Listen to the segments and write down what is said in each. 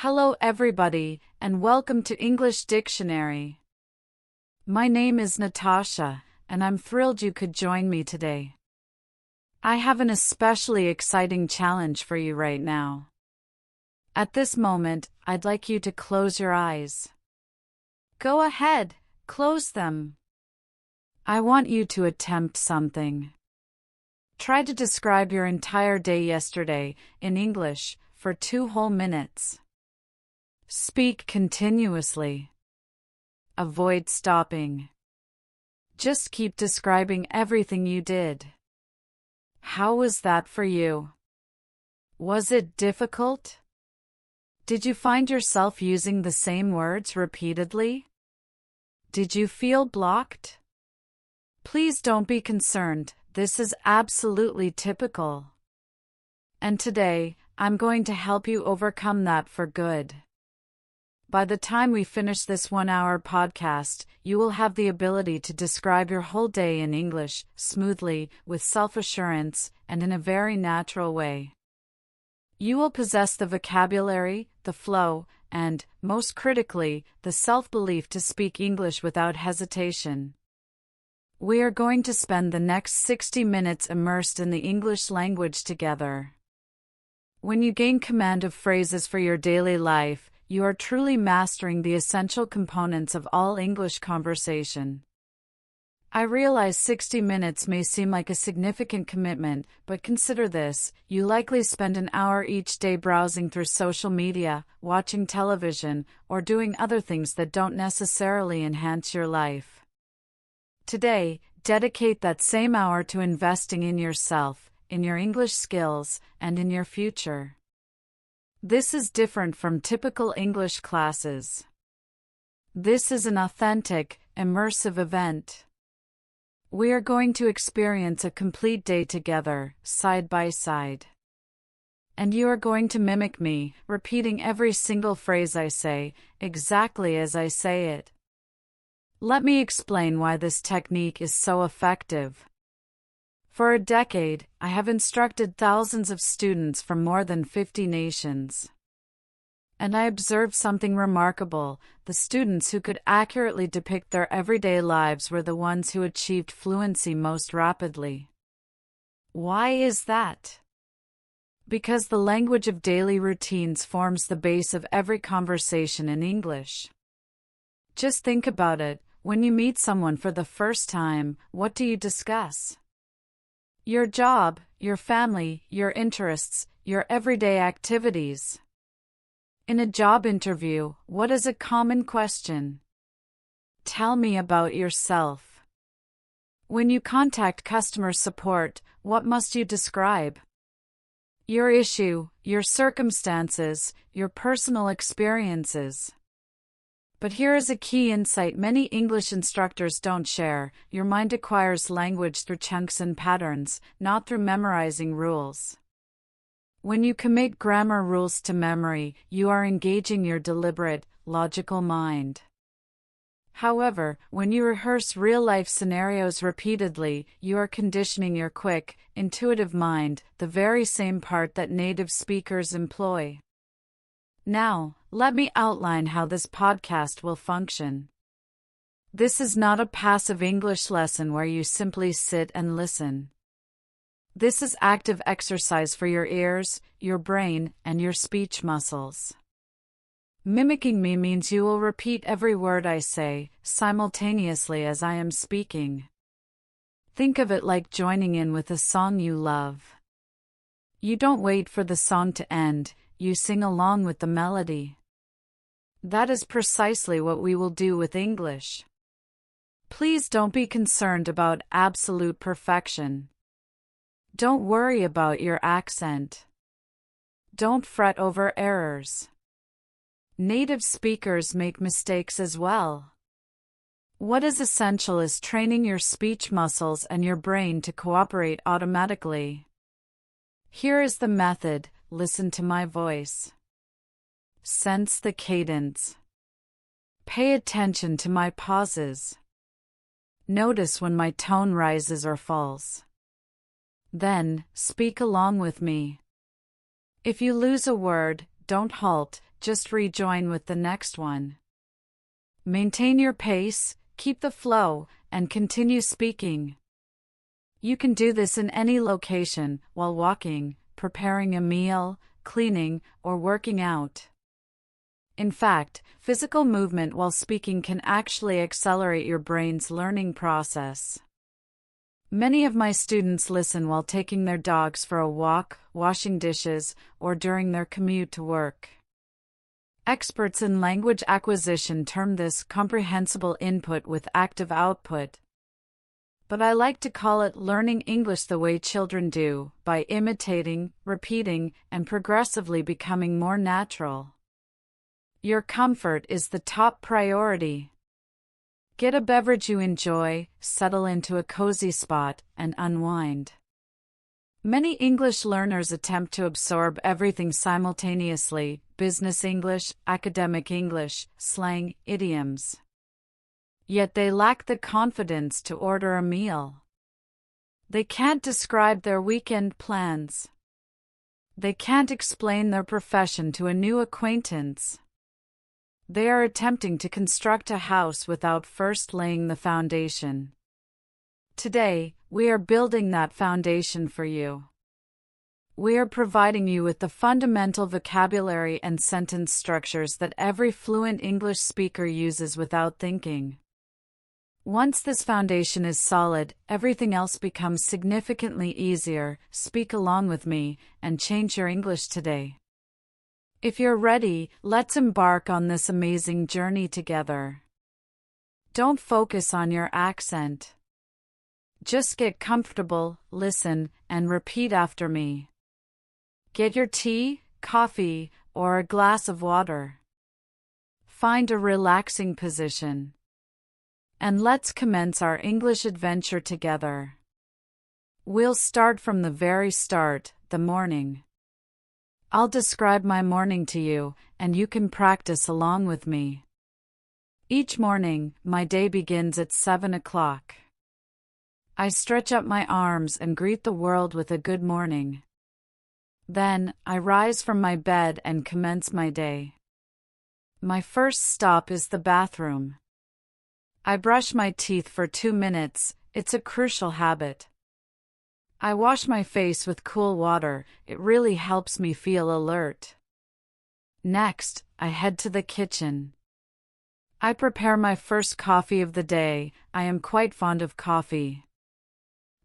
Hello everybody, and welcome to English Dictionary. My name is Natasha, and I'm thrilled you could join me today. I have an especially exciting challenge for you right now. At this moment, I'd like you to close your eyes. Go ahead, close them. I want you to attempt something. Try to describe your entire day yesterday, in English, for 2 whole minutes. Speak continuously. Avoid stopping. Just keep describing everything you did. How was that for you? Was it difficult? Did you find yourself using the same words repeatedly? Did you feel blocked? Please don't be concerned, this is absolutely typical. And today, I'm going to help you overcome that for good. By the time we finish this 1-hour podcast, you will have the ability to describe your whole day in English, smoothly, with self-assurance, and in a very natural way. You will possess the vocabulary, the flow, and, most critically, the self-belief to speak English without hesitation. We are going to spend the next 60 minutes immersed in the English language together. When you gain command of phrases for your daily life, you are truly mastering the essential components of all English conversation. I realize 60 minutes may seem like a significant commitment, but consider this: you likely spend an hour each day browsing through social media, watching television, or doing other things that don't necessarily enhance your life. Today, dedicate that same hour to investing in yourself, in your English skills, and in your future. This is different from typical English classes. This is an authentic, immersive event. We are going to experience a complete day together, side by side. And you are going to mimic me, repeating every single phrase I say, exactly as I say it. Let me explain why this technique is so effective. For a decade, I have instructed thousands of students from more than 50 nations. And I observed something remarkable: the students who could accurately depict their everyday lives were the ones who achieved fluency most rapidly. Why is that? Because the language of daily routines forms the base of every conversation in English. Just think about it: when you meet someone for the first time, what do you discuss? Your job, your family, your interests, your everyday activities. In a job interview, what is a common question? Tell me about yourself. When you contact customer support, what must you describe? Your issue, your circumstances, your personal experiences. But here is a key insight many English instructors don't share: your mind acquires language through chunks and patterns, not through memorizing rules. When you commit grammar rules to memory, you are engaging your deliberate, logical mind. However, when you rehearse real-life scenarios repeatedly, you are conditioning your quick, intuitive mind, the very same part that native speakers employ. Now, let me outline how this podcast will function. This is not a passive English lesson where you simply sit and listen. This is active exercise for your ears, your brain, and your speech muscles. Mimicking me means you will repeat every word I say, simultaneously as I am speaking. Think of it like joining in with a song you love. You don't wait for the song to end, you sing along with the melody. That is precisely what we will do with English. Please don't be concerned about absolute perfection. Don't worry about your accent. Don't fret over errors. Native speakers make mistakes as well. What is essential is training your speech muscles and your brain to cooperate automatically. Here is the method: listen to my voice. Sense the cadence. Pay attention to my pauses. Notice when my tone rises or falls. Then, speak along with me. If you lose a word, don't halt, just rejoin with the next one. Maintain your pace, keep the flow, and continue speaking. You can do this in any location, while walking, preparing a meal, cleaning, or working out. In fact, physical movement while speaking can actually accelerate your brain's learning process. Many of my students listen while taking their dogs for a walk, washing dishes, or during their commute to work. Experts in language acquisition term this comprehensible input with active output. But I like to call it learning English the way children do, by imitating, repeating, and progressively becoming more natural. Your comfort is the top priority. Get a beverage you enjoy, settle into a cozy spot, and unwind. Many English learners attempt to absorb everything simultaneously: business English, academic English, slang, idioms. Yet they lack the confidence to order a meal. They can't describe their weekend plans. They can't explain their profession to a new acquaintance. They are attempting to construct a house without first laying the foundation. Today, we are building that foundation for you. We are providing you with the fundamental vocabulary and sentence structures that every fluent English speaker uses without thinking. Once this foundation is solid, everything else becomes significantly easier. Speak along with me and change your English today. If you're ready, let's embark on this amazing journey together. Don't focus on your accent. Just get comfortable, listen, and repeat after me. Get your tea, coffee, or a glass of water. Find a relaxing position. And let's commence our English adventure together. We'll start from the very start, the morning. I'll describe my morning to you, and you can practice along with me. Each morning, my day begins at 7 o'clock. I stretch up my arms and greet the world with a good morning. Then, I rise from my bed and commence my day. My first stop is the bathroom. I brush my teeth for 2 minutes. It's a crucial habit. I wash my face with cool water. It really helps me feel alert. Next, I head to the kitchen. I prepare my first coffee of the day. I am quite fond of coffee.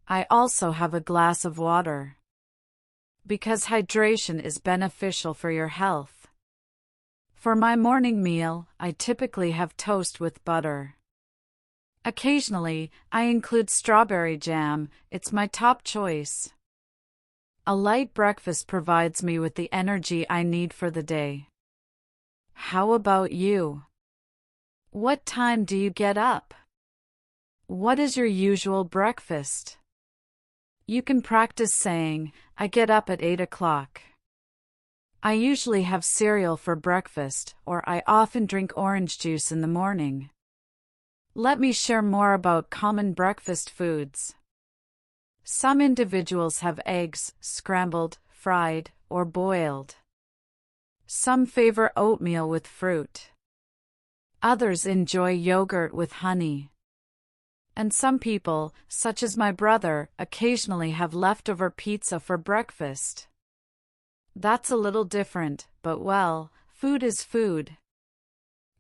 I also have a glass of water, because hydration is beneficial for your health. For my morning meal, I typically have toast with butter. Occasionally, I include strawberry jam. It's my top choice. A light breakfast provides me with the energy I need for the day. How about you? What time do you get up? What is your usual breakfast? You can practice saying, I get up at 8 o'clock. I usually have cereal for breakfast, or I often drink orange juice in the morning. Let me share more about common breakfast foods. Some individuals have eggs, scrambled, fried, or boiled. Some favor oatmeal with fruit. Others enjoy yogurt with honey. And some people, such as my brother, occasionally have leftover pizza for breakfast. That's a little different, but well, food is food.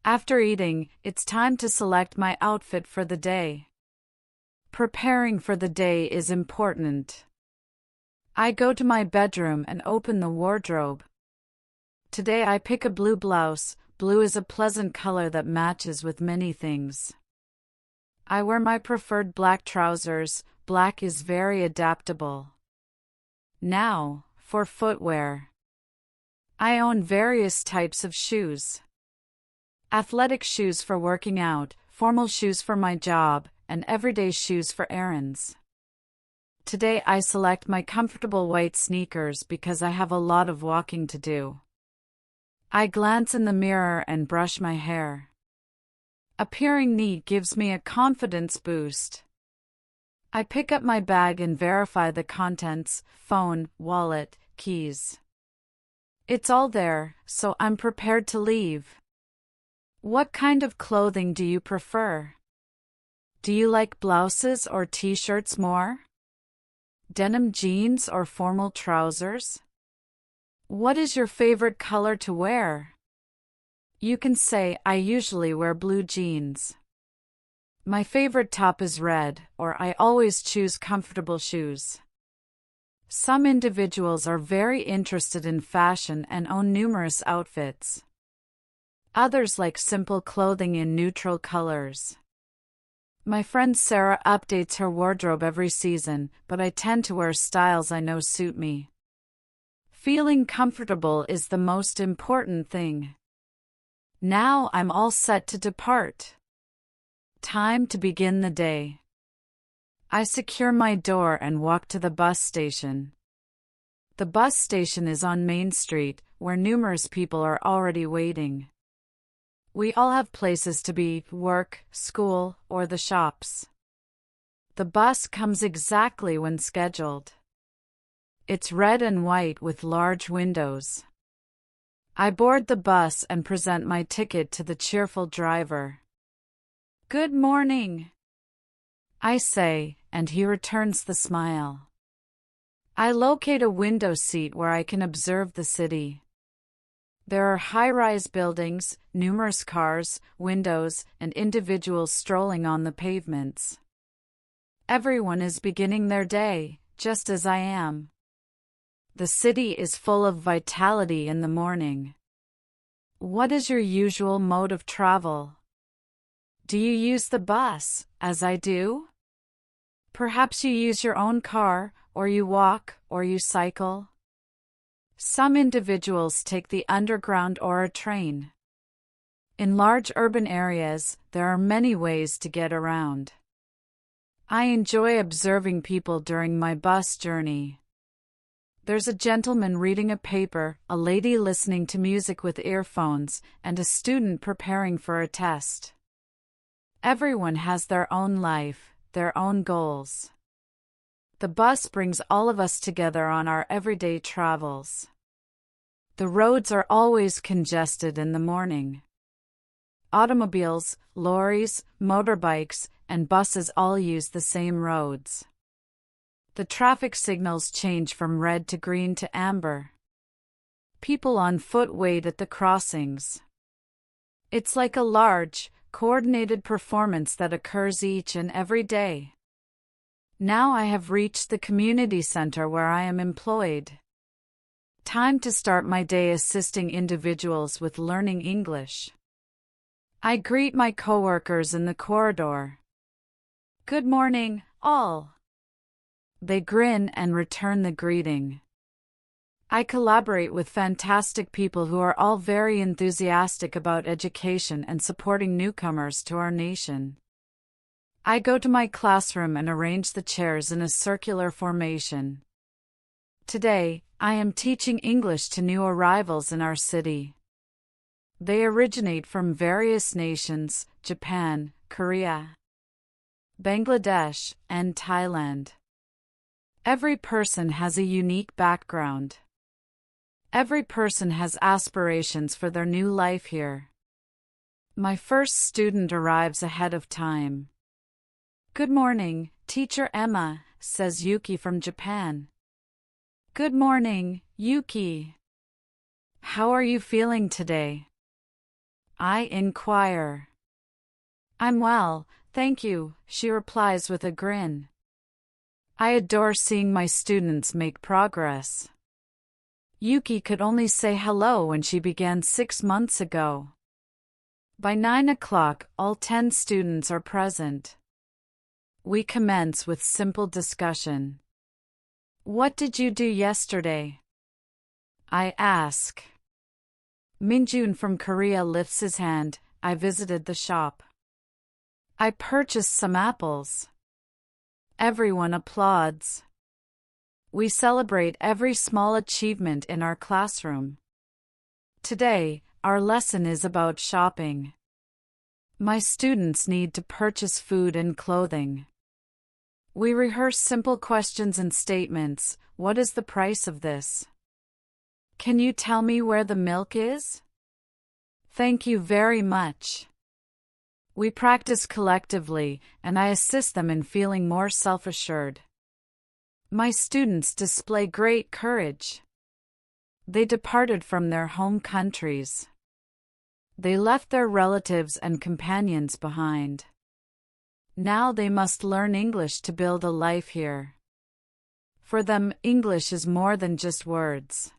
After eating, it's time to select my outfit for the day. Preparing for the day is important. I go to my bedroom and open the wardrobe. Today I pick a blue blouse. Blue is a pleasant color that matches with many things. I wear my preferred black trousers. Black is very adaptable. Now, for footwear. I own various types of shoes. Athletic shoes for working out, formal shoes for my job, and everyday shoes for errands. Today I select my comfortable white sneakers because I have a lot of walking to do. I glance in the mirror and brush my hair. Appearing neat gives me a confidence boost. I pick up my bag and verify the contents: phone, wallet, keys. It's all there, so I'm prepared to leave. What kind of clothing do you prefer? Do you like blouses or t-shirts more? Denim jeans or formal trousers? What is your favorite color to wear? You can say, I usually wear blue jeans. My favorite top is red, or I always choose comfortable shoes. Some individuals are very interested in fashion and own numerous outfits. Others like simple clothing in neutral colors. My friend Sarah updates her wardrobe every season, but I tend to wear styles I know suit me. Feeling comfortable is the most important thing. Now I'm all set to depart. Time to begin the day. I secure my door and walk to the bus station. The bus station is on Main Street, where numerous people are already waiting. We all have places to be, work, school, or the shops. The bus comes exactly when scheduled. It's red and white with large windows. I board the bus and present my ticket to the cheerful driver. Good morning, I say, and he returns the smile. I locate a window seat where I can observe the city. There are high-rise buildings, numerous cars, windows, and individuals strolling on the pavements. Everyone is beginning their day, just as I am. The city is full of vitality in the morning. What is your usual mode of travel? Do you use the bus, as I do? Perhaps you use your own car, or you walk, or you cycle. Some individuals take the underground or a train. In large urban areas, there are many ways to get around. I enjoy observing people during my bus journey. There's a gentleman reading a paper, a lady listening to music with earphones, and a student preparing for a test. Everyone has their own life, their own goals. The bus brings all of us together on our everyday travels. The roads are always congested in the morning. Automobiles, lorries, motorbikes, and buses all use the same roads. The traffic signals change from red to green to amber. People on foot wait at the crossings. It's like a large, coordinated performance that occurs each and every day. Now I have reached the community center where I am employed. Time to start my day assisting individuals with learning English. I greet my coworkers in the corridor. Good morning, all. They grin and return the greeting. I collaborate with fantastic people who are all very enthusiastic about education and supporting newcomers to our nation. I go to my classroom and arrange the chairs in a circular formation. Today, I am teaching English to new arrivals in our city. They originate from various nations: Japan, Korea, Bangladesh, and Thailand. Every person has a unique background. Every person has aspirations for their new life here. My first student arrives ahead of time. Good morning, Teacher Emma, says Yuki from Japan. Good morning, Yuki. How are you feeling today? I inquire. I'm well, thank you, she replies with a grin. I adore seeing my students make progress. Yuki could only say hello when she began 6 months ago. By 9 o'clock, all 10 students are present. We commence with simple discussion. What did you do yesterday? I ask. Minjun from Korea lifts his hand. I visited the shop. I purchased some apples. Everyone applauds. We celebrate every small achievement in our classroom. Today, our lesson is about shopping. My students need to purchase food and clothing. We rehearse simple questions and statements. What is the price of this? Can you tell me where the milk is? Thank you very much. We practice collectively, and I assist them in feeling more self-assured. My students display great courage. They departed from their home countries. They left their relatives and companions behind. Now they must learn English to build a life here. For them, English is more than just words.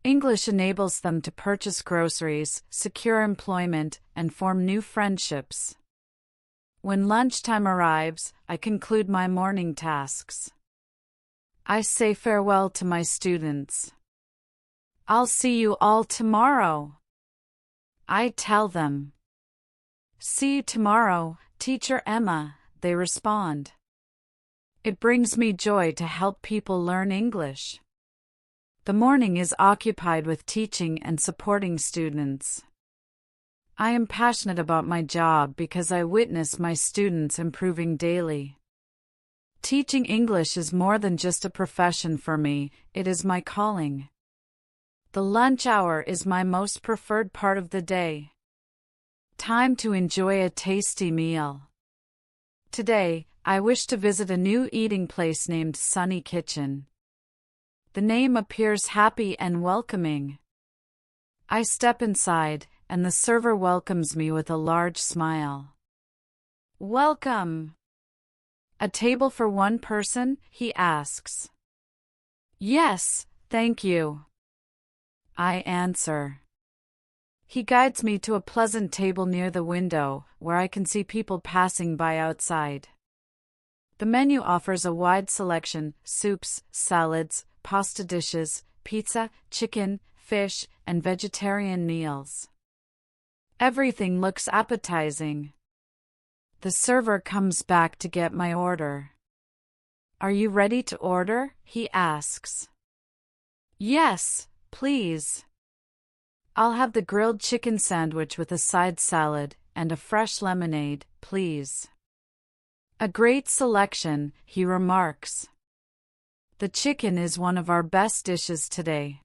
English enables them to purchase groceries, secure employment, and form new friendships. When lunchtime arrives, I conclude my morning tasks. I say farewell to my students. I'll see you all tomorrow. I tell them. See you tomorrow, Teacher Emma, they respond. It brings me joy to help people learn English. The morning is occupied with teaching and supporting students. I am passionate about my job because I witness my students improving daily. Teaching English is more than just a profession for me, it is my calling. The lunch hour is my most preferred part of the day. Time to enjoy a tasty meal. Today, I wish to visit a new eating place named Sunny Kitchen. The name appears happy and welcoming. I step inside, and the server welcomes me with a large smile. Welcome. A table for one person? He asks. Yes, thank you. I answer. He guides me to a pleasant table near the window, where I can see people passing by outside. The menu offers a wide selection: soups, salads, pasta dishes, pizza, chicken, fish, and vegetarian meals. Everything looks appetizing. The server comes back to get my order. Are you ready to order? He asks. Yes, please. I'll have the grilled chicken sandwich with a side salad and a fresh lemonade, please. A great selection, he remarks. The chicken is one of our best dishes today.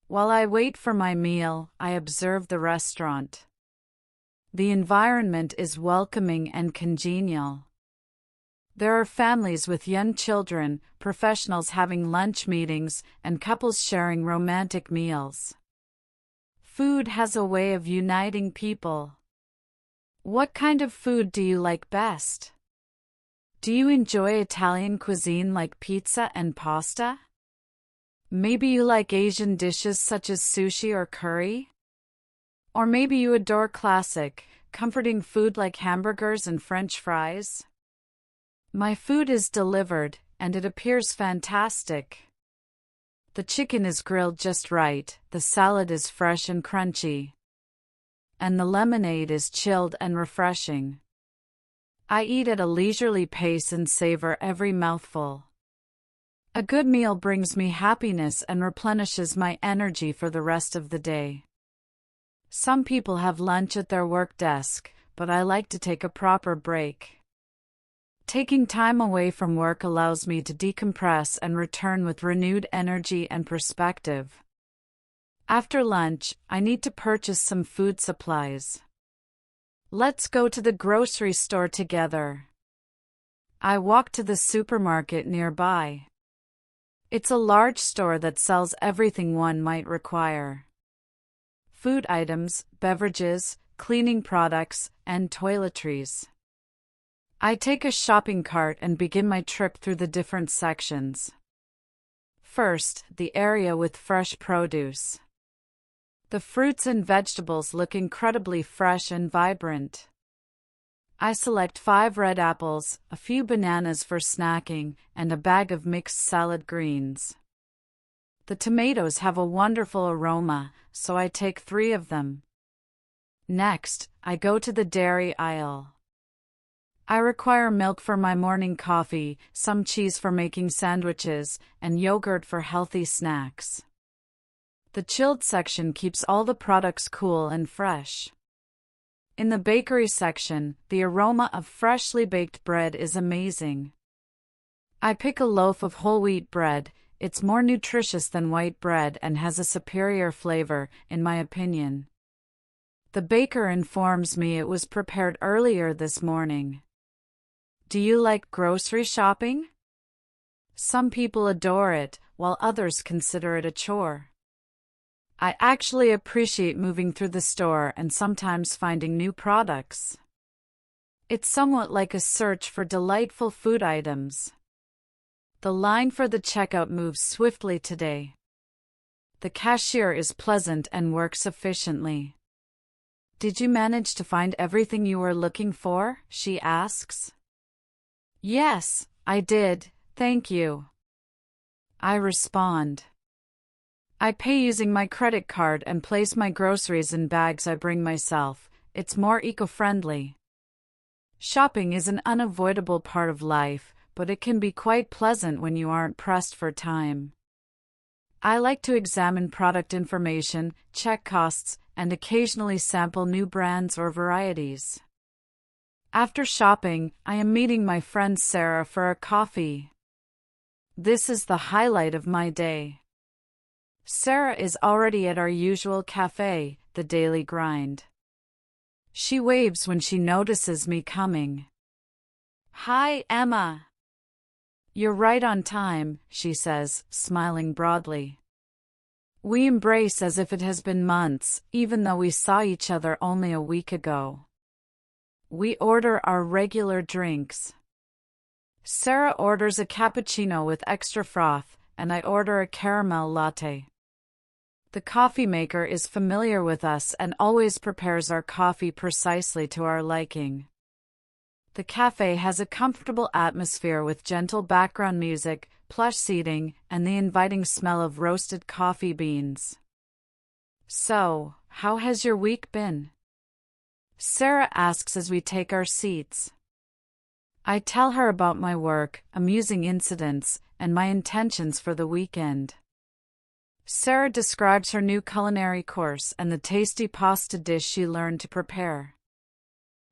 While I wait for my meal, I observe the restaurant. The environment is welcoming and congenial. There are families with young children, professionals having lunch meetings, and couples sharing romantic meals. Food has a way of uniting people. What kind of food do you like best? Do you enjoy Italian cuisine like pizza and pasta? Maybe you like Asian dishes such as sushi or curry? Or maybe you adore classic, comforting food like hamburgers and French fries? My food is delivered, and it appears fantastic. The chicken is grilled just right, the salad is fresh and crunchy, and the lemonade is chilled and refreshing. I eat at a leisurely pace and savor every mouthful. A good meal brings me happiness and replenishes my energy for the rest of the day. Some people have lunch at their work desk, but I like to take a proper break. Taking time away from work allows me to decompress and return with renewed energy and perspective. After lunch, I need to purchase some food supplies. Let's go to the grocery store together. I walk to the supermarket nearby. It's a large store that sells everything one might require. Food items, beverages, cleaning products, and toiletries. I take a shopping cart and begin my trip through the different sections. First, the area with fresh produce. The fruits and vegetables look incredibly fresh and vibrant. I select 5 red apples, a few bananas for snacking, and a bag of mixed salad greens. The tomatoes have a wonderful aroma, so I take 3 of them. Next, I go to the dairy aisle. I require milk for my morning coffee, some cheese for making sandwiches, and yogurt for healthy snacks. The chilled section keeps all the products cool and fresh. In the bakery section, the aroma of freshly baked bread is amazing. I pick a loaf of whole wheat bread, It's more nutritious than white bread and has a superior flavor, in my opinion. The baker informs me it was prepared earlier this morning. Do you like grocery shopping? Some people adore it, while others consider it a chore. I actually appreciate moving through the store and sometimes finding new products. It's somewhat like a search for delightful food items. The line for the checkout moves swiftly today. The cashier is pleasant and works efficiently. Did you manage to find everything you were looking for? She asks. Yes, I did, thank you. I respond. I pay using my credit card and place my groceries in bags I bring myself. It's more eco-friendly. Shopping is an unavoidable part of life, but it can be quite pleasant when you aren't pressed for time. I like to examine product information, check costs, and occasionally sample new brands or varieties. After shopping, I am meeting my friend Sarah for a coffee. This is the highlight of my day. Sarah is already at our usual cafe, the Daily Grind. She waves when she notices me coming. Hi, Emma. You're right on time, she says, smiling broadly. We embrace as if it has been months, even though we saw each other only a week ago. We order our regular drinks. Sarah orders a cappuccino with extra froth, and I order a caramel latte. The coffee maker is familiar with us and always prepares our coffee precisely to our liking. The cafe has a comfortable atmosphere with gentle background music, plush seating, and the inviting smell of roasted coffee beans. So, how has your week been? Sarah asks as we take our seats. I tell her about my work, amusing incidents, and my intentions for the weekend. Sarah describes her new culinary course and the tasty pasta dish she learned to prepare.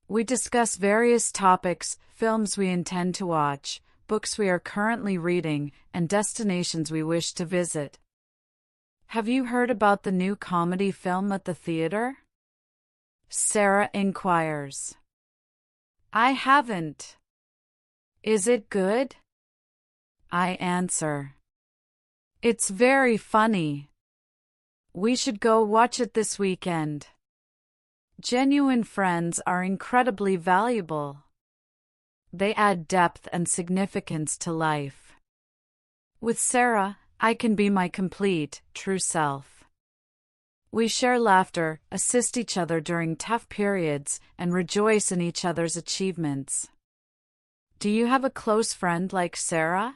We discuss various topics, films we intend to watch, books we are currently reading, and destinations we wish to visit. Have you heard about the new comedy film at the theater? Sarah inquires. I haven't. Is it good? I answer. It's very funny. We should go watch it this weekend. Genuine friends are incredibly valuable. They add depth and significance to life. With Sarah, I can be my complete, true self. We share laughter, assist each other during tough periods, and rejoice in each other's achievements. Do you have a close friend like Sarah?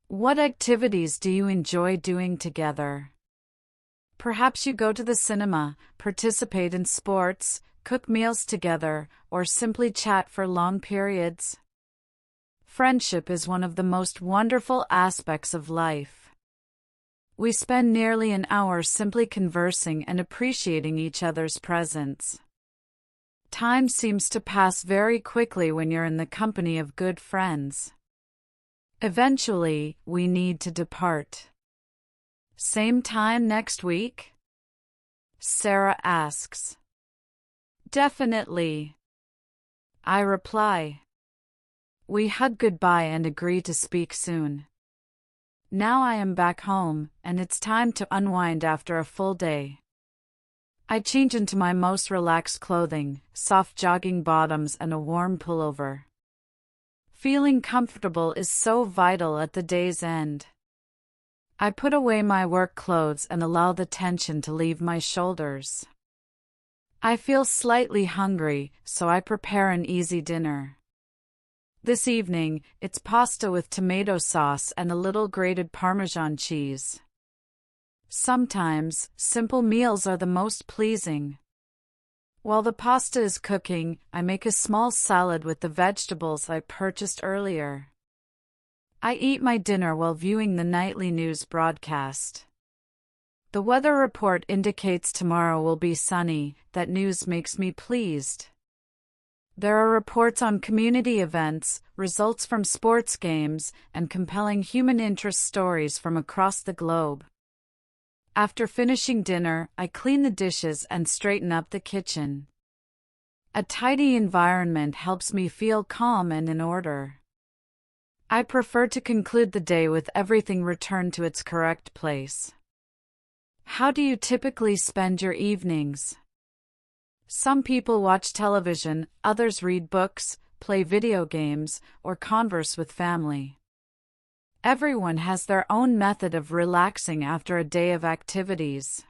What activities do you enjoy doing together? Perhaps you go to the cinema, participate in sports, cook meals together, or simply chat for long periods. Friendship is one of the most wonderful aspects of life. We spend nearly an hour simply conversing and appreciating each other's presence. Time seems to pass very quickly when you're in the company of good friends. Eventually, we need to depart. Same time next week? Sarah asks. Definitely. I reply. We hug goodbye and agree to speak soon. Now I am back home, and it's time to unwind after a full day. I change into my most relaxed clothing, soft jogging bottoms and a warm pullover. Feeling comfortable is so vital at the day's end. I put away my work clothes and allow the tension to leave my shoulders. I feel slightly hungry, so I prepare an easy dinner. This evening, it's pasta with tomato sauce and a little grated Parmesan cheese. Sometimes, simple meals are the most pleasing. While the pasta is cooking, I make a small salad with the vegetables I purchased earlier. I eat my dinner while viewing the nightly news broadcast. The weather report indicates tomorrow will be sunny. That news makes me pleased. There are reports on community events, results from sports games, and compelling human interest stories from across the globe. After finishing dinner, I clean the dishes and straighten up the kitchen. A tidy environment helps me feel calm and in order. I prefer to conclude the day with everything returned to its correct place. How do you typically spend your evenings? Some people watch television, others read books, play video games, or converse with family. Everyone has their own method of relaxing after a day of activities.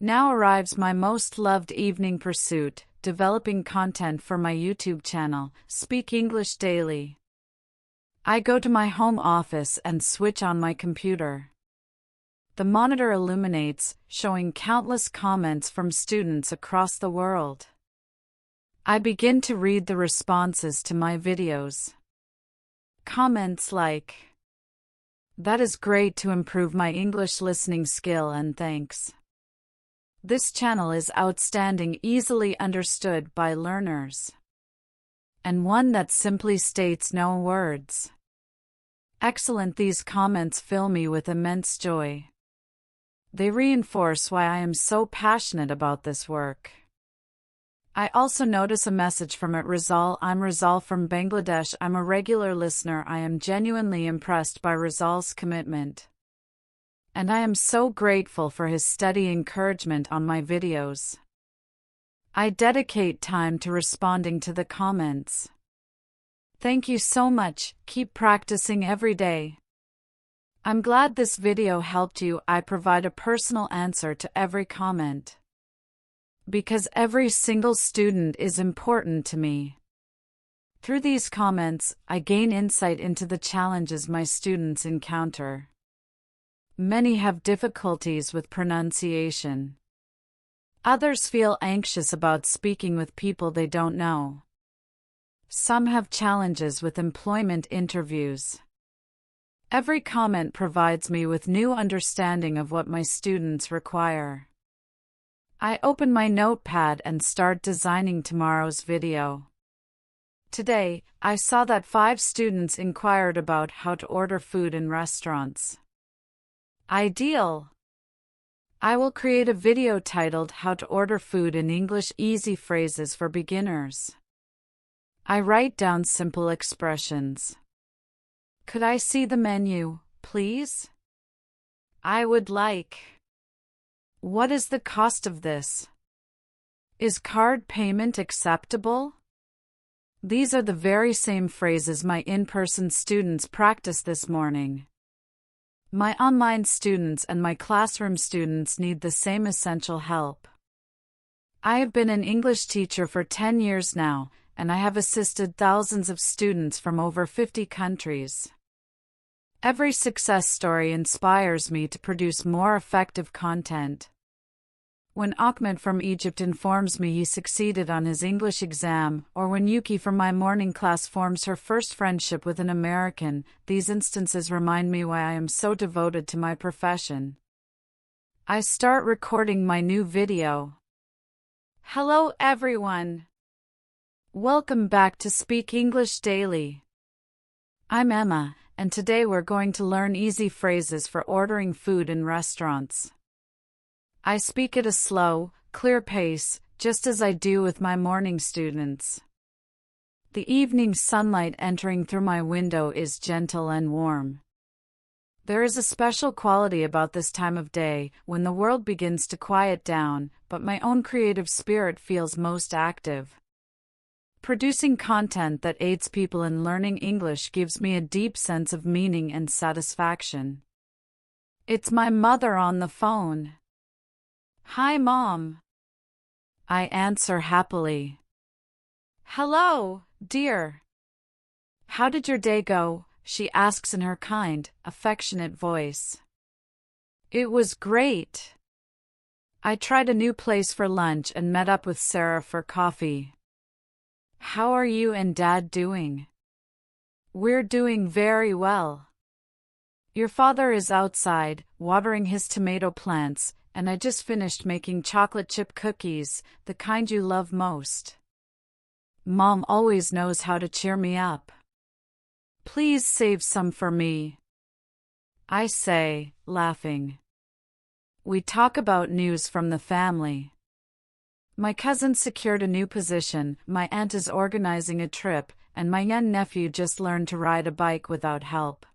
Now arrives my most loved evening pursuit, developing content for my YouTube channel, Speak English Daily. I go to my home office and switch on my computer. The monitor illuminates, showing countless comments from students across the world. I begin to read the responses to my videos. Comments like, "That is great to improve my English listening skill and thanks. This channel is outstanding, easily understood by learners." And one that simply states no words. Excellent. These comments fill me with immense joy. They reinforce why I am so passionate about this work. I also notice a message from Rizal. I'm Rizal from Bangladesh. I'm a regular listener. I am genuinely impressed by Rizal's commitment. And I am so grateful for his steady encouragement on my videos. I dedicate time to responding to the comments. Thank you so much. Keep practicing every day. I'm glad this video helped you. I provide a personal answer to every comment. Because every single student is important to me. Through these comments, I gain insight into the challenges my students encounter. Many have difficulties with pronunciation. Others feel anxious about speaking with people they don't know. Some have challenges with employment interviews. Every comment provides me with new understanding of what my students require. I open my notepad and start designing tomorrow's video. Today, I saw that 5 students inquired about how to order food in restaurants. Ideal! I will create a video titled How to Order Food in English, Easy Phrases for Beginners. I write down simple expressions. Could I see the menu, please? I would like. What is the cost of this? Is card payment acceptable? These are the very same phrases my in-person students practiced this morning. My online students and my classroom students need the same essential help. I have been an English teacher for 10 years now, and I have assisted thousands of students from over 50 countries. Every success story inspires me to produce more effective content. When Ahmed from Egypt informs me he succeeded on his English exam, or when Yuki from my morning class forms her first friendship with an American, these instances remind me why I am so devoted to my profession. I start recording my new video. Hello everyone! Welcome back to Speak English Daily. I'm Emma, and today we're going to learn easy phrases for ordering food in restaurants. I speak at a slow, clear pace, just as I do with my morning students. The evening sunlight entering through my window is gentle and warm. There is a special quality about this time of day, when the world begins to quiet down, but my own creative spirit feels most active. Producing content that aids people in learning English gives me a deep sense of meaning and satisfaction. It's my mother on the phone. Hi, Mom. I answer happily. Hello, dear. How did your day go? She asks in her kind, affectionate voice. It was great. I tried a new place for lunch and met up with Sarah for coffee. How are you and Dad doing? We're doing very well. Your father is outside, watering his tomato plants, and I just finished making chocolate chip cookies, the kind you love most. Mom always knows how to cheer me up. Please save some for me, I say, laughing. We talk about news from the family. My cousin secured a new position, my aunt is organizing a trip, and my young nephew just learned to ride a bike without help.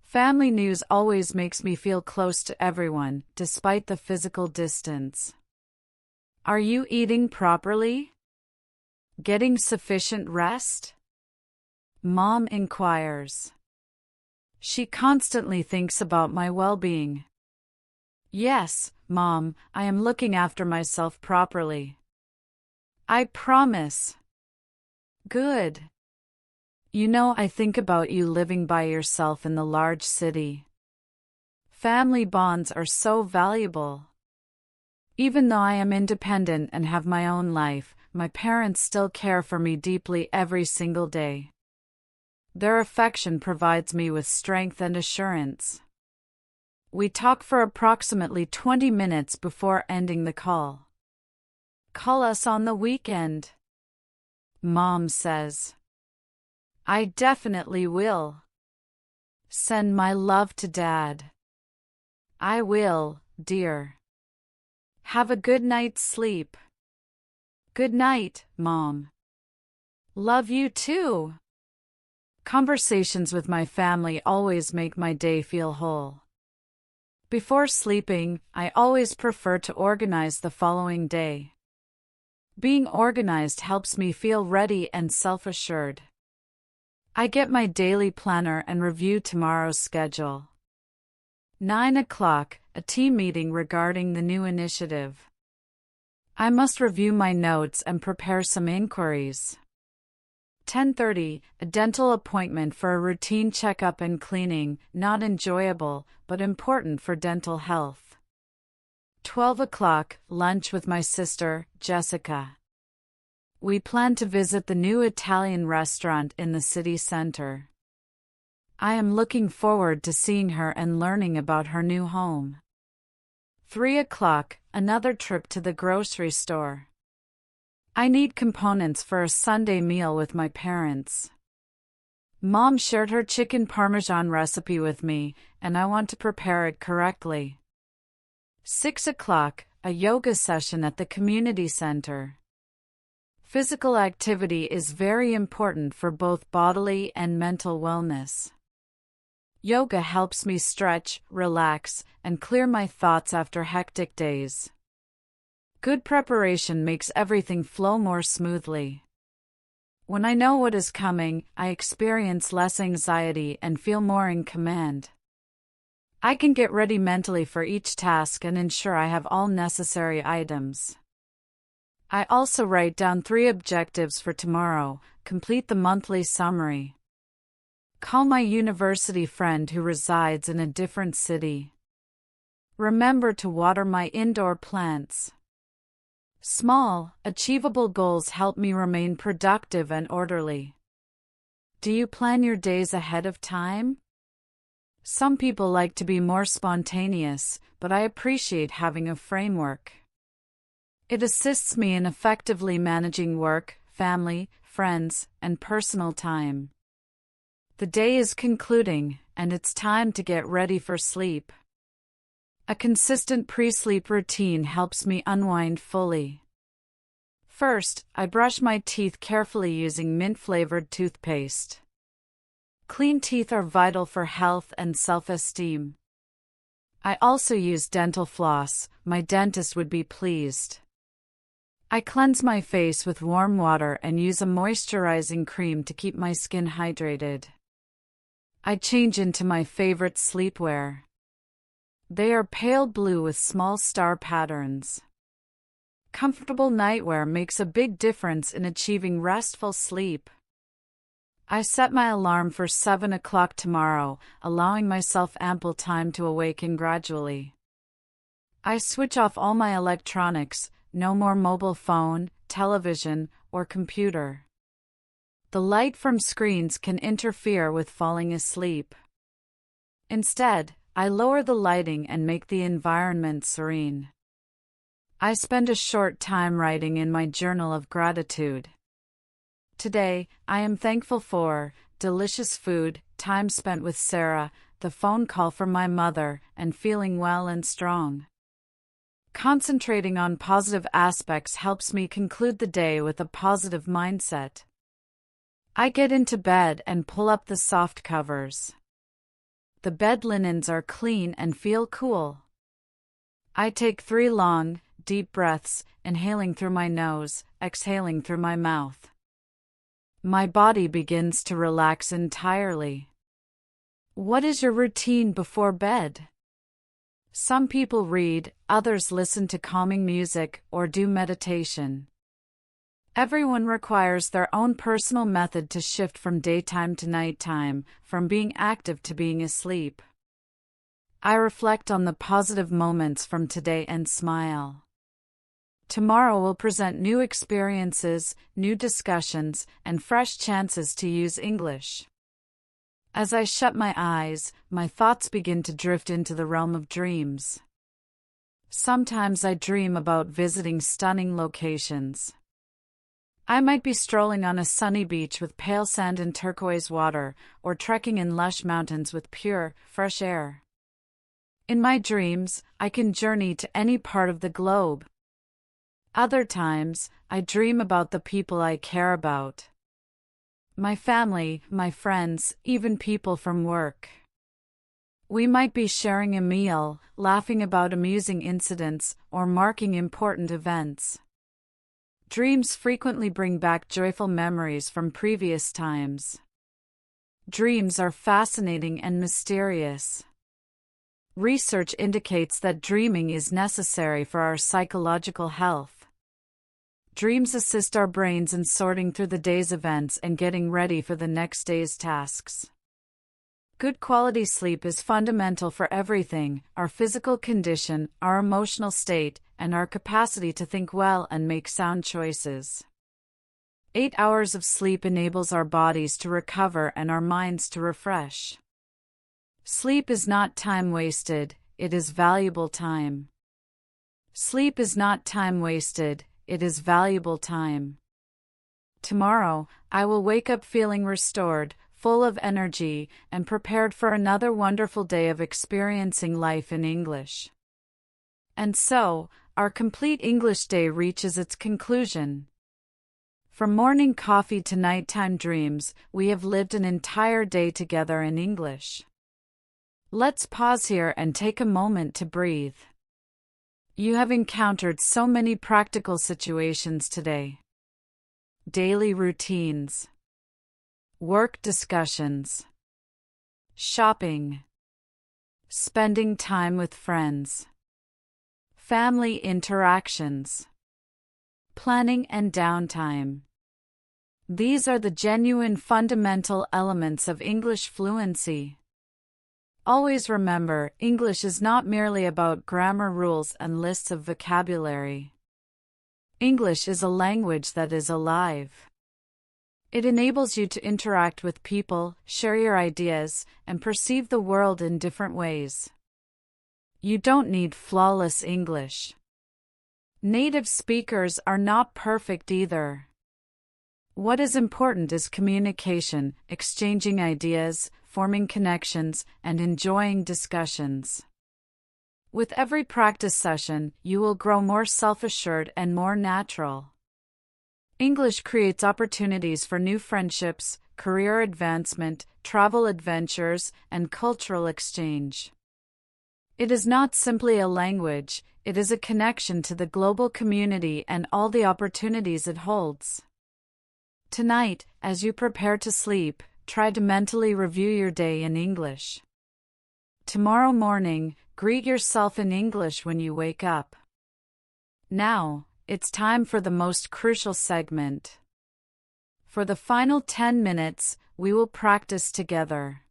Family news always makes me feel close to everyone, despite the physical distance. Are you eating properly? Getting sufficient rest? Mom inquires. She constantly thinks about my well-being. Yes, Mom, I am looking after myself properly. I promise. Good. You know, I think about you living by yourself in the large city. Family bonds are so valuable. Even though I am independent and have my own life, my parents still care for me deeply every single day. Their affection provides me with strength and assurance. We talk for approximately 20 minutes before ending the call. Call us on the weekend, Mom says. I definitely will. Send my love to Dad. I will, dear. Have a good night's sleep. Good night, Mom. Love you too. Conversations with my family always make my day feel whole. Before sleeping, I always prefer to organize the following day. Being organized helps me feel ready and self-assured. I get my daily planner and review tomorrow's schedule. 9 o'clock, a team meeting regarding the new initiative. I must review my notes and prepare some inquiries. 10:30, a dental appointment for a routine checkup and cleaning, not enjoyable, but important for dental health. 12 o'clock, lunch with my sister, Jessica. We plan to visit the new Italian restaurant in the city center. I am looking forward to seeing her and learning about her new home. 3 o'clock, another trip to the grocery store. I need components for a Sunday meal with my parents. Mom shared her chicken parmesan recipe with me, and I want to prepare it correctly. 6 o'clock, a yoga session at the community center. Physical activity is very important for both bodily and mental wellness. Yoga helps me stretch, relax, and clear my thoughts after hectic days. Good preparation makes everything flow more smoothly. When I know what is coming, I experience less anxiety and feel more in command. I can get ready mentally for each task and ensure I have all necessary items. I also write down 3 objectives for tomorrow, complete the monthly summary. Call my university friend who resides in a different city. Remember to water my indoor plants. Small, achievable goals help me remain productive and orderly. Do you plan your days ahead of time? Some people like to be more spontaneous, but I appreciate having a framework. It assists me in effectively managing work, family, friends, and personal time. The day is concluding, and it's time to get ready for sleep. A consistent pre-sleep routine helps me unwind fully. First, I brush my teeth carefully using mint-flavored toothpaste. Clean teeth are vital for health and self-esteem. I also use dental floss, my dentist would be pleased. I cleanse my face with warm water and use a moisturizing cream to keep my skin hydrated. I change into my favorite sleepwear. They are pale blue with small star patterns. Comfortable nightwear makes a big difference in achieving restful sleep. I set my alarm for 7 o'clock tomorrow, allowing myself ample time to awaken gradually. I switch off all my electronics, no more mobile phone, television, or computer. The light from screens can interfere with falling asleep. Instead, I lower the lighting and make the environment serene. I spend a short time writing in my journal of gratitude. Today, I am thankful for delicious food, time spent with Sarah, the phone call from my mother, and feeling well and strong. Concentrating on positive aspects helps me conclude the day with a positive mindset. I get into bed and pull up the soft covers. The bed linens are clean and feel cool. I take 3 long, deep breaths, inhaling through my nose, exhaling through my mouth. My body begins to relax entirely. What is your routine before bed? Some people read, others listen to calming music or do meditation. Everyone requires their own personal method to shift from daytime to nighttime, from being active to being asleep. I reflect on the positive moments from today and smile. Tomorrow will present new experiences, new discussions, and fresh chances to use English. As I shut my eyes, my thoughts begin to drift into the realm of dreams. Sometimes I dream about visiting stunning locations. I might be strolling on a sunny beach with pale sand and turquoise water, or trekking in lush mountains with pure, fresh air. In my dreams, I can journey to any part of the globe. Other times, I dream about the people I care about. My family, my friends, even people from work. We might be sharing a meal, laughing about amusing incidents, or marking important events. Dreams frequently bring back joyful memories from previous times. Dreams are fascinating and mysterious. Research indicates that dreaming is necessary for our psychological health. Dreams assist our brains in sorting through the day's events and getting ready for the next day's tasks. Good quality sleep is fundamental for everything: our physical condition, our emotional state, and our capacity to think well and make sound choices. 8 hours of sleep enables our bodies to recover and our minds to refresh. Sleep is not time wasted, it is valuable time. Sleep is not time wasted, it is valuable time. Tomorrow, I will wake up feeling restored, full of energy, and prepared for another wonderful day of experiencing life in English. And so, our complete English day reaches its conclusion. From morning coffee to nighttime dreams, we have lived an entire day together in English. Let's pause here and take a moment to breathe. You have encountered so many practical situations today. Daily routines. Work discussions. Shopping. Spending time with friends. Family interactions. Planning and downtime. These are the genuine fundamental elements of English fluency. Always remember, English is not merely about grammar rules and lists of vocabulary. English is a language that is alive. It enables you to interact with people, share your ideas, and perceive the world in different ways. You don't need flawless English. Native speakers are not perfect either. What is important is communication, exchanging ideas, forming connections, and enjoying discussions. With every practice session, you will grow more self-assured and more natural. English creates opportunities for new friendships, career advancement, travel adventures, and cultural exchange. It is not simply a language, it is a connection to the global community and all the opportunities it holds. Tonight, as you prepare to sleep, try to mentally review your day in English. Tomorrow morning, greet yourself in English when you wake up. Now, it's time for the most crucial segment. For the final 10 minutes, we will practice together.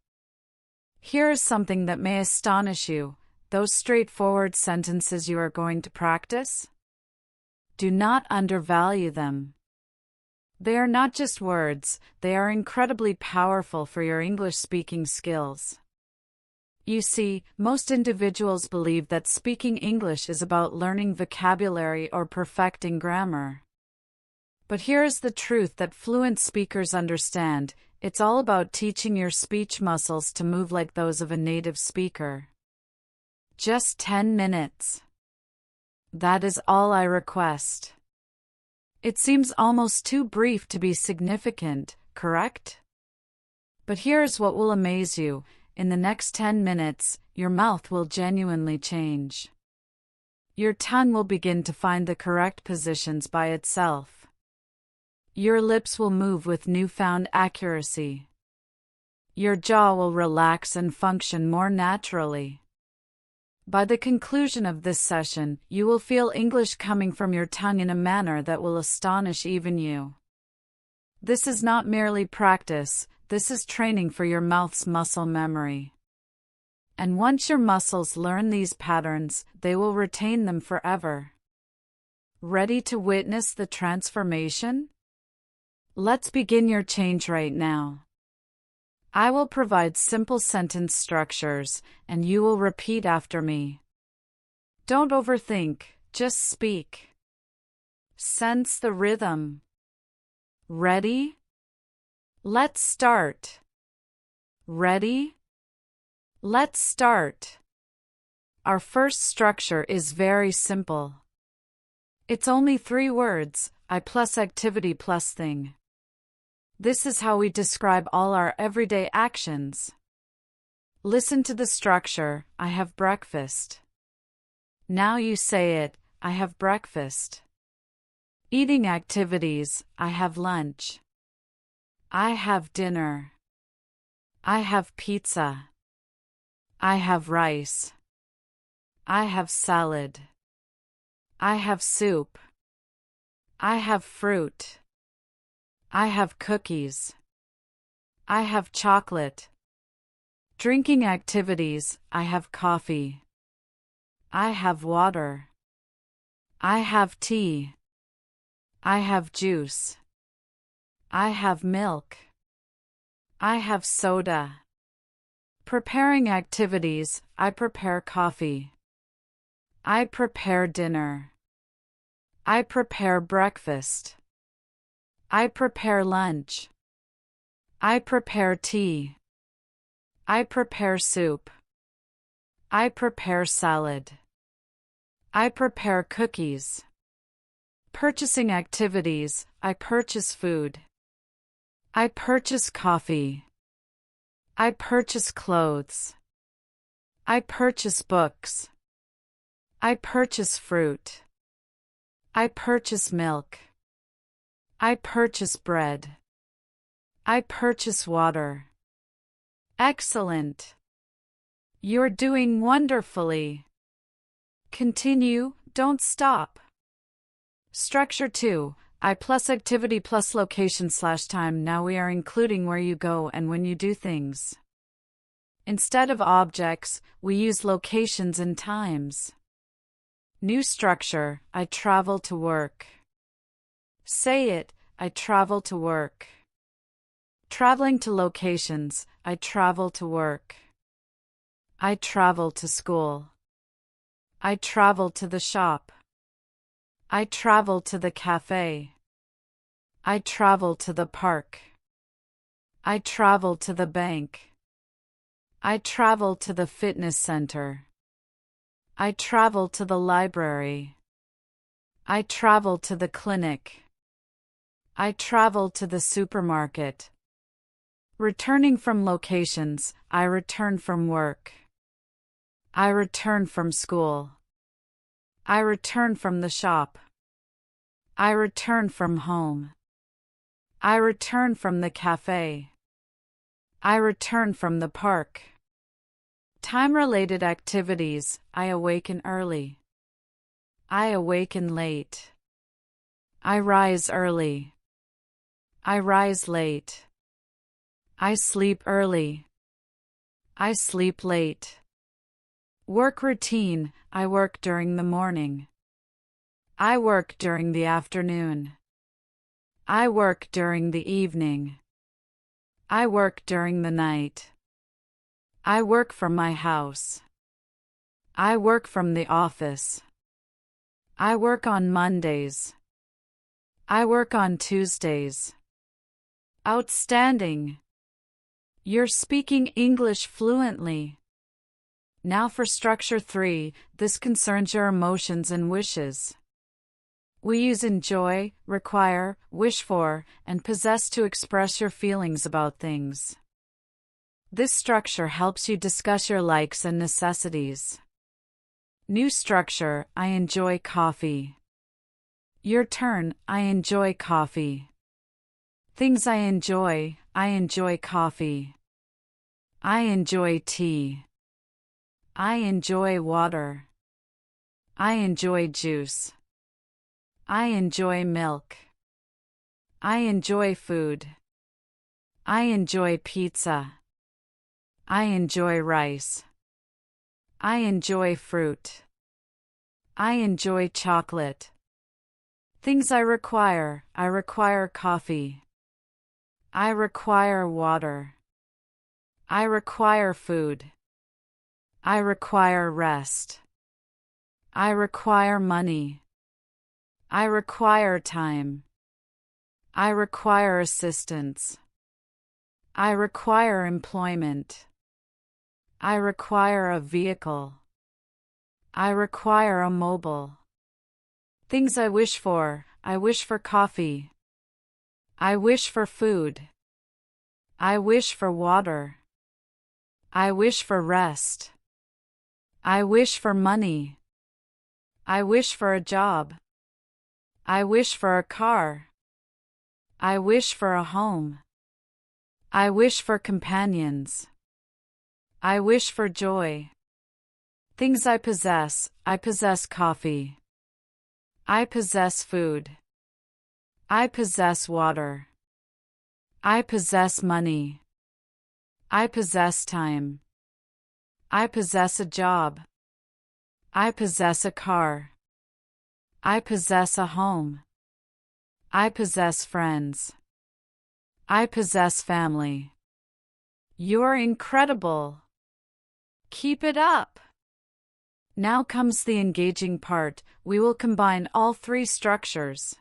Here is something that may astonish you: those straightforward sentences you are going to practice. Do not undervalue them. They are not just words, they are incredibly powerful for your English-speaking skills. You see, most individuals believe that speaking English is about learning vocabulary or perfecting grammar. But here is the truth that fluent speakers understand: it's all about teaching your speech muscles to move like those of a native speaker. Just 10 minutes. That is all I request. It seems almost too brief to be significant, correct? But here's what will amaze you: in the next 10 minutes, your mouth will genuinely change. Your tongue will begin to find the correct positions by itself. Your lips will move with newfound accuracy. Your jaw will relax and function more naturally. By the conclusion of this session, you will feel English coming from your tongue in a manner that will astonish even you. This is not merely practice, this is training for your mouth's muscle memory. And once your muscles learn these patterns, they will retain them forever. Ready to witness the transformation? Let's begin your change right now. I will provide simple sentence structures, and you will repeat after me. Don't overthink, just speak. Sense the rhythm. Ready? Let's start. Ready? Let's start. Our first structure is very simple. It's only 3 words: I plus activity plus thing. This is how we describe all our everyday actions. Listen to the structure: I have breakfast. Now you say it: I have breakfast. Eating activities: I have lunch. I have dinner. I have pizza. I have rice. I have salad. I have soup. I have fruit. I have cookies. I have chocolate. Drinking activities: I have coffee. I have water. I have tea. I have juice. I have milk. I have soda. Preparing activities: I prepare coffee. I prepare dinner. I prepare breakfast. I prepare lunch. I prepare tea. I prepare soup. I prepare salad. I prepare cookies. Purchasing activities: I purchase food. I purchase coffee. I purchase clothes. I purchase books. I purchase fruit. I purchase milk. I purchase bread. I purchase water. Excellent. You're doing wonderfully. Continue, don't stop. Structure 2. I plus activity plus location/time. Now we are including where you go and when you do things. Instead of objects, we use locations and times. New structure: I travel to work. Say it: I travel to work. Traveling to locations: I travel to work. I travel to school. I travel to the shop. I travel to the cafe. I travel to the park. I travel to the bank. I travel to the fitness center. I travel to the library. I travel to the clinic. I travel to the supermarket. Returning from locations: I return from work. I return from school. I return from the shop. I return from home. I return from the cafe. I return from the park. Time-related activities: I awaken early. I awaken late. I rise early. I rise late. I sleep early. I sleep late. Work routine: I work during the morning. I work during the afternoon. I work during the evening. I work during the night. I work from my house. I work from the office. I work on Mondays. I work on Tuesdays. Outstanding. You're speaking English fluently. Now for structure 3, this concerns your emotions and wishes. We use enjoy, require, wish for, and possess to express your feelings about things. This structure helps you discuss your likes and necessities. New structure, I enjoy coffee. Your turn, I enjoy coffee. Things I enjoy coffee. I enjoy tea. I enjoy water. I enjoy juice. I enjoy milk. I enjoy food. I enjoy pizza. I enjoy rice. I enjoy fruit. I enjoy chocolate. Things I require coffee. I require water. I require food. I require rest. I require money. I require time. I require assistance. I require employment. I require a vehicle. I require a mobile. Things I wish for coffee. I wish for food. I wish for water. I wish for rest. I wish for money. I wish for a job. I wish for a car. I wish for a home. I wish for companions. I wish for joy. Things I possess coffee. I possess food. I possess water. I possess money. I possess time. I possess a job. I possess a car. I possess a home. I possess friends. I possess family. You're incredible. Keep it up. Now comes the engaging part. We will combine all three structures.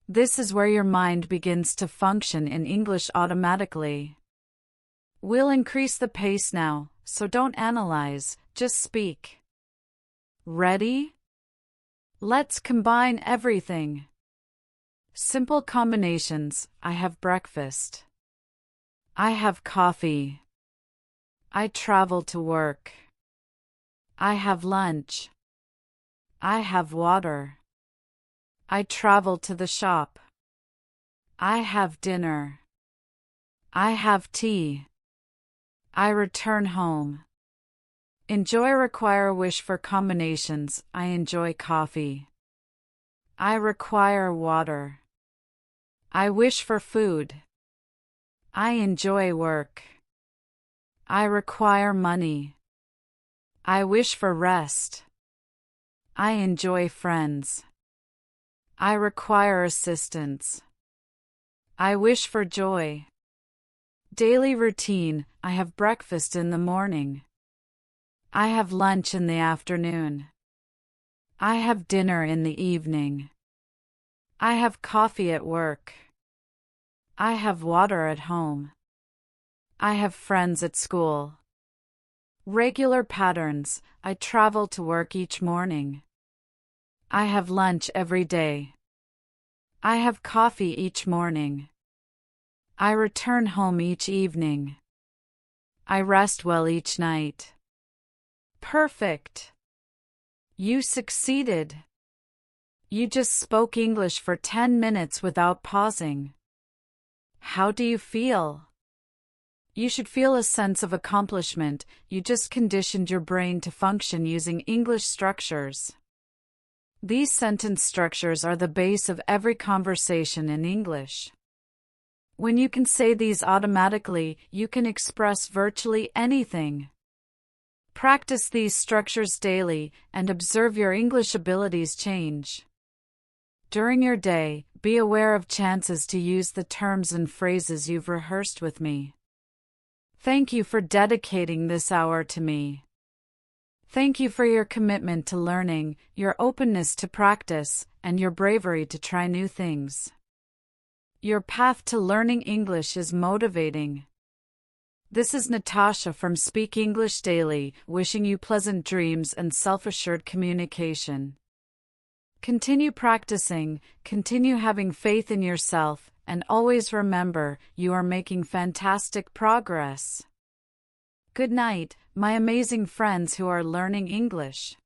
This is where your mind begins to function in English automatically. We'll increase the pace now, so don't analyze, just speak. Ready? Let's combine everything. Simple combinations. I have breakfast. I have coffee. I travel to work. I have lunch. I have water. I travel to the shop. I have dinner. I have tea. I return home. Enjoy, require, wish for combinations. I enjoy coffee. I require water. I wish for food. I enjoy work. I require money. I wish for rest. I enjoy friends. I require assistance. I wish for joy. Daily routine. I have breakfast in the morning. I have lunch in the afternoon. I have dinner in the evening. I have coffee at work. I have water at home. I have friends at school. Regular patterns. I travel to work each morning. I have lunch every day. I have coffee each morning. I return home each evening. I rest well each night. Perfect. You succeeded. You just spoke English for 10 minutes without pausing. How do you feel? You should feel a sense of accomplishment. You just conditioned your brain to function using English structures. These sentence structures are the base of every conversation in English. When you can say these automatically, you can express virtually anything. Practice these structures daily and observe your English abilities change. During your day, be aware of chances to use the terms and phrases you've rehearsed with me. Thank you for dedicating this hour to me. Thank you for your commitment to learning, your openness to practice, and your bravery to try new things. Your path to learning English is motivating. This is Natasha from Speak English Daily, wishing you pleasant dreams and self-assured communication. Continue practicing, continue having faith in yourself, and always remember, you are making fantastic progress. Good night, my amazing friends who are learning English.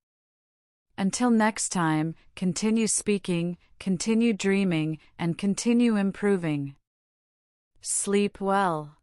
Until next time, continue speaking, continue dreaming, and continue improving. Sleep well.